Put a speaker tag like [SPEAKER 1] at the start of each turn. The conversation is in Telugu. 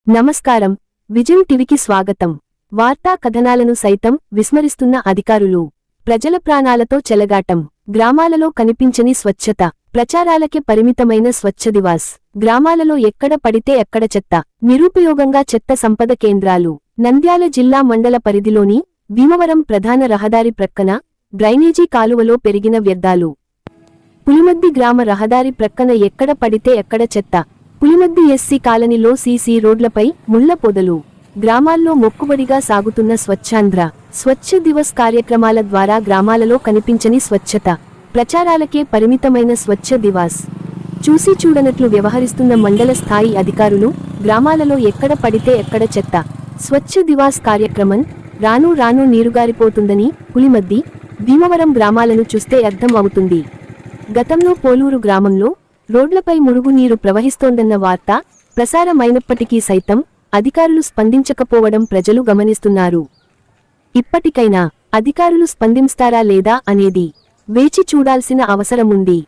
[SPEAKER 1] నమస్కారం, విజన్ టీవీకి స్వాగతం. వార్తా కథనాలను సైతం విస్మరిస్తున్న అధికారులు. ప్రజల ప్రాణాలతో చెలగాటం. గ్రామాలలో కనిపించని స్వచ్ఛత. ప్రచారాలకే పరిమితమైన స్వచ్ఛ దివాస్. గ్రామాలలో ఎక్కడ పడితే ఎక్కడ చెత్త. నిరుపయోగంగా చెత్త సంపద కేంద్రాలు. నంద్యాల జిల్లా మండల పరిధిలోని భీమవరం ప్రధాన రహదారి ప్రక్కన డ్రైనేజీ కాలువలో పెరిగిన వ్యర్థాలు. పులిమద్ది గ్రామ రహదారి ప్రక్కన ఎక్కడ పడితే ఎక్కడ చెత్త. పులిమద్ది ఎస్సీ కాలనీలో సీసీ రోడ్లపై ముళ్ల పొదలు. గ్రామాల్లో మొక్కుబడిగా సాగుతున్న స్వచ్ఛాంధ్ర, స్వచ్ఛ దివస్ కార్యక్రమాల ద్వారా గ్రామాలలో కనిపించని స్వచ్ఛత. ప్రచారాలకే పరిమితమైన స్వచ్ఛ దివాస్. చూసి చూడనట్లు వ్యవహరిస్తున్న మండల స్థాయి అధికారులు. గ్రామాలలో ఎక్కడ పడితే ఎక్కడ చెత్త. స్వచ్ఛ దివాస్ కార్యక్రమం రాను రాను నీరుగారిపోతుందని పులిమద్ది, భీమవరం గ్రామాలను చూస్తే అర్థం అవుతుంది. గతంలో పోలూరు గ్రామంలో రోడ్లపై మురుగునీరు ప్రవహిస్తోందన్న వార్త ప్రసారమైనప్పటికీ సైతం అధికారులు స్పందించకపోవడం ప్రజలు గమనిస్తున్నారు. ఇప్పటికైనా అధికారులు స్పందిస్తారా లేదా అనేది వేచి చూడాల్సిన అవసరముంది.